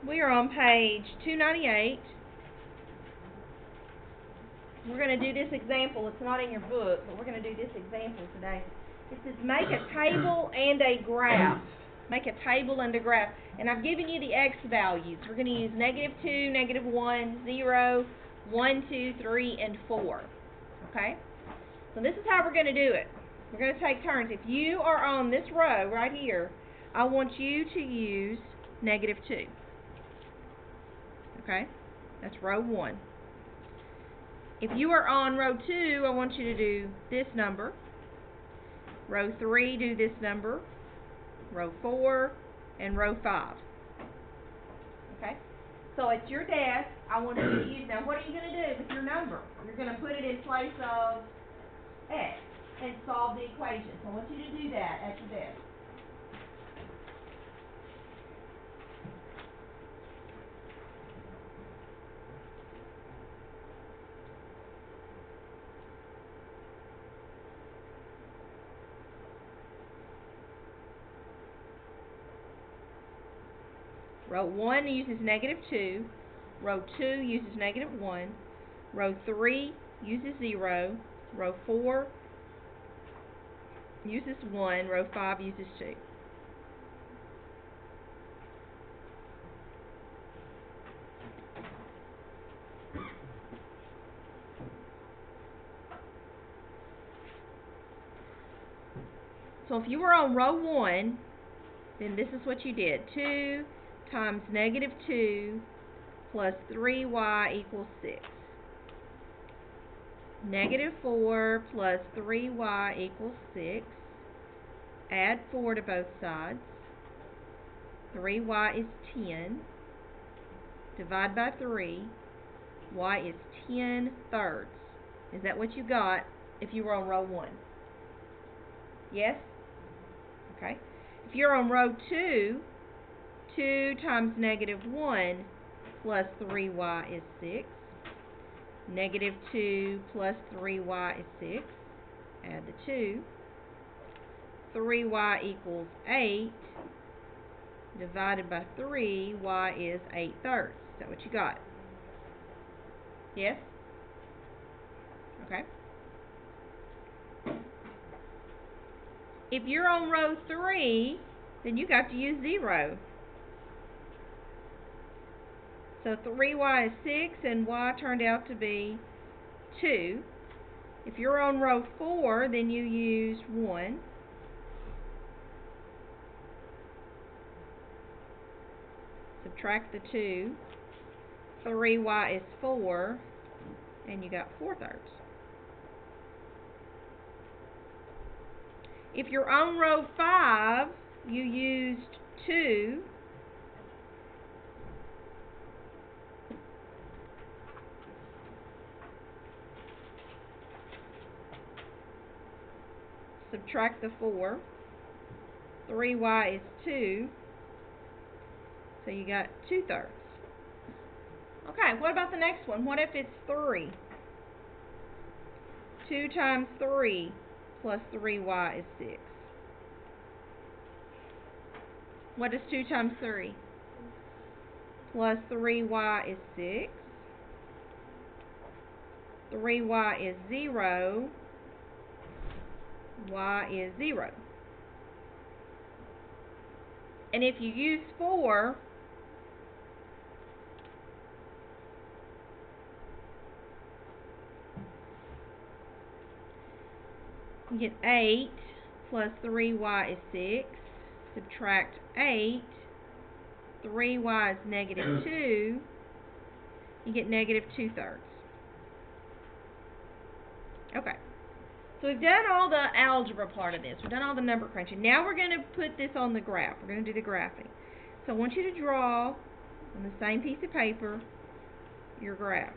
We are on page 298. We're going to do this example. It's not in your book, but we're going to do this example today. It says make a table and a graph. Make a table and a graph. And I've given you the x values. We're going to use -2, -1, 0, 1, 2, 3, and 4. Okay? So this is how we're going to do it. We're going to take turns. If you are on this row right here, I want you to use -2. Okay? That's row 1. If you are on row 2, I want you to do this number. Row 3, do this number. Row 4, and row 5. Okay? So at your desk, I want you to use, now what are you going to do with your number? You're going to put it in place of x and solve the equation. So I want you to do that at your desk. Row 1 uses -2. Row 2 uses -1. Row 3 uses 0. Row 4 uses 1. Row 5 uses 2. So if you were on row 1, then this is what you did. 2 times -2 plus 3y equals 6. -4 plus 3y equals 6. Add 4 to both sides. 3y is 10. Divide by 3. Y is 10/3. Is that what you got if you were on row 1? Yes? Okay. If you're on row 2, 2 times -1 plus 3y is 6. -2 plus 3y is 6. Add the 2. 3y equals 8. Divided by 3, y is 8/3. Is that what you got? Yes? Okay. If you're on row 3, then you got to use 0. So 3y is 6 and y turned out to be 2. If you're on row 4, then you use 1. Subtract the 2. 3y is 4, and you got 4/3. If you're on row 5, you used 2. Subtract the 4. 3y is 2. So you got 2/3. Okay, what about the next one? What if it's 3? 2 times 3 plus 3y is 6. What is 2 times 3? Plus 3y is 6. 3y is 0. Y is 0. And if you use 4, you get 8 plus 3y is 6. Subtract 8. 3y is -2. You get -2/3. Okay. So we've done all the algebra part of this. We've done all the number crunching. Now we're going to put this on the graph. We're going to do the graphing. So I want you to draw on the same piece of paper your graph.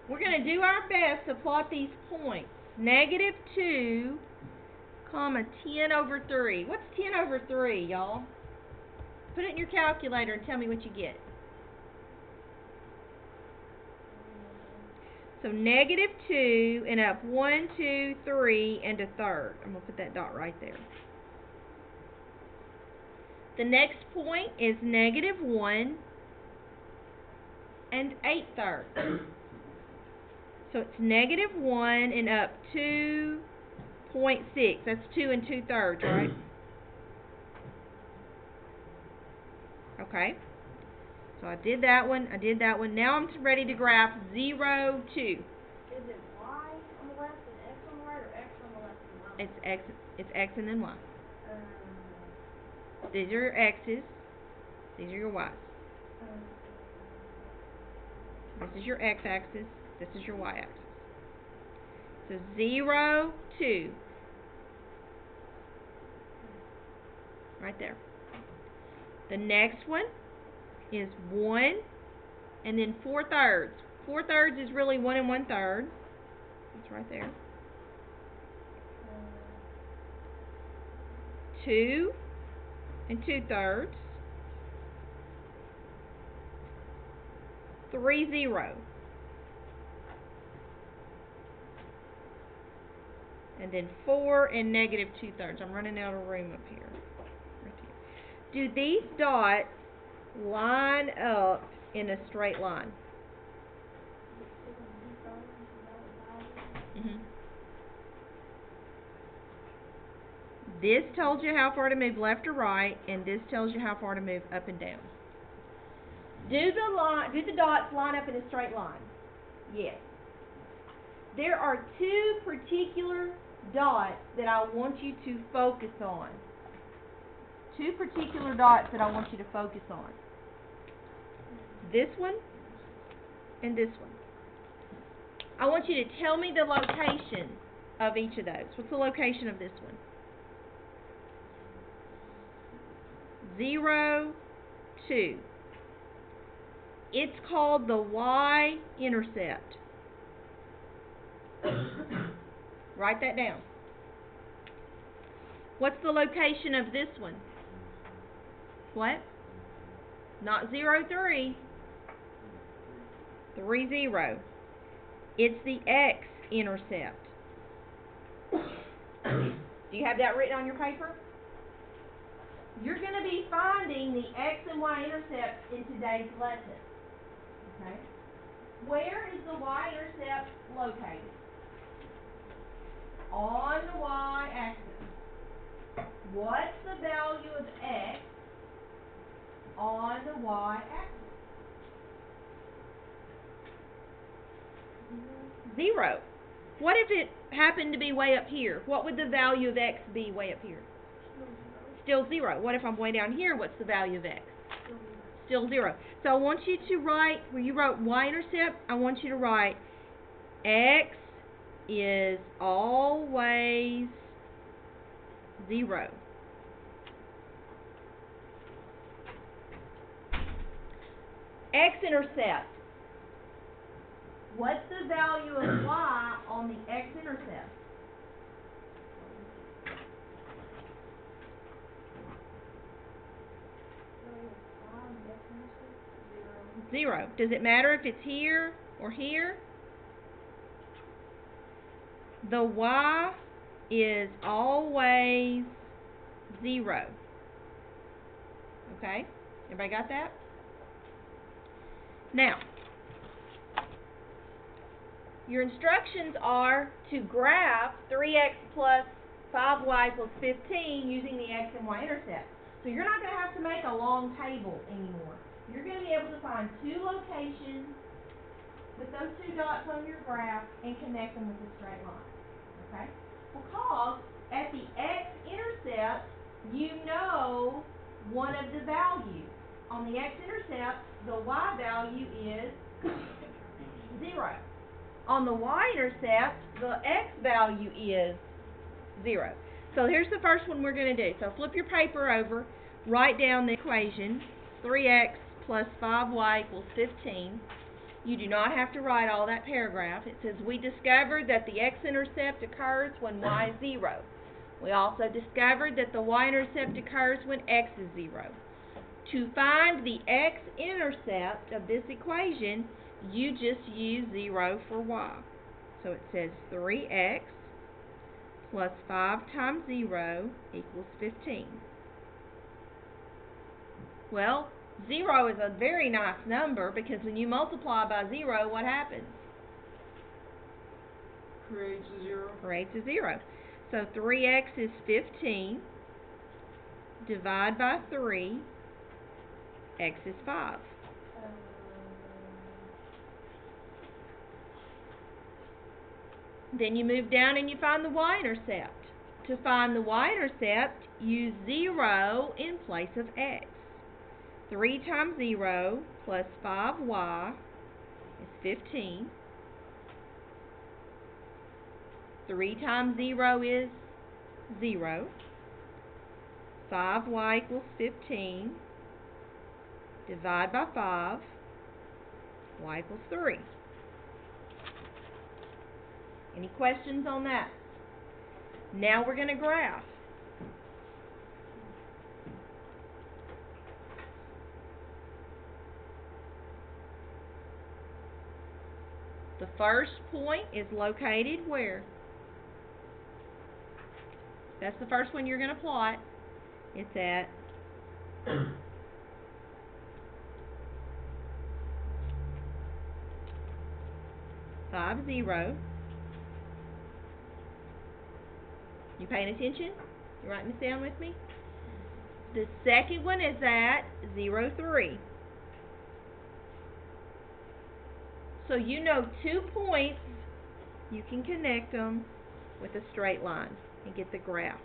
We're going to do our best to plot these points. -2, 10/3. What's 10/3, y'all? Put it in your calculator and tell me what you get. So 2, and up 1, 2, 3, and a third. I'm going to put that dot right there. The next point is -1 and 8/3. So it's -1 and up 2.6. That's 2 and 2/3, right? Okay. So I did that one. I did that one. Now I'm ready to graph 0, 2. Is it y on the left and x on the right, or x on the left and y? It's x and then y. These are your x's. These are your y's. This is your x-axis. This is your y-axis. So 0, 2. Right there. The next one is 1 and then 4/3. 4/3 is really 1 1/3. It's right there. 2 and 2/3. 3, 0. And then 4 and -2/3. I'm running out of room up here. Right here. Do these dots line up in a straight line? This tells you how far to move left or right, and this tells you how far to move up and down. Do the dots line up in a straight line? Yes. There are two particular dots that I want you to focus on. Two particular dots that I want you to focus on. This one and this one. I want you to tell me the location of each of those. What's the location of this one? 0, 2. It's called the y-intercept. Write that down. What's the location of this one? What? Not 0, 3. 3, 0. It's the x-intercept. Do you have that written on your paper? You're going to be finding the x and y intercepts in today's lesson. Okay? Where is the y-intercept located? On the y-axis. What's the value of x on the y-axis? 0. What if it happened to be way up here? What would the value of x be way up here? Still 0. What if I'm way down here? What's the value of x? Still 0. So I want you to write, where you wrote y-intercept, I want you to write x is always 0. X-intercept. What's the value of y on the x-intercept? 0. Does it matter if it's here or here? The y is always 0. Okay? Everybody got that? Now, your instructions are to graph 3x plus 5y equals 15 using the x and y intercept. So you're not going to have to make a long table anymore. You're going to be able to find two locations with those two dots on your graph and connect them with a straight line. Okay? Because at the x-intercept, you know one of the values. On the x-intercept, the y value is 0. On the y-intercept, the x value is 0. So here's the first one we're going to do. So flip your paper over, write down the equation, 3x plus 5y equals 15. You do not have to write all that paragraph. It says, we discovered that the x-intercept occurs when y is 0. We also discovered that the y-intercept occurs when x is 0. To find the x-intercept of this equation, you just use 0 for y. So it says 3x plus 5 times 0 equals 15. Well, 0 is a very nice number because when you multiply by 0, what happens? Creates a 0. Creates a 0. So 3x is 15. Divide by 3. X is 5. Then you move down and you find the y-intercept. To find the y-intercept, use 0 in place of x. 3 times 0 plus 5y is 15. 3 times 0 is 0. 5y equals 15. Divide by 5. Y equals 3. Any questions on that? Now we're going to graph. The first point is located where? That's the first one you're going to plot. It's at five, 0. You paying attention? You writing this down with me? The second one is at 0, 3. So you know 2 points, you can connect them with a straight line and get the graph.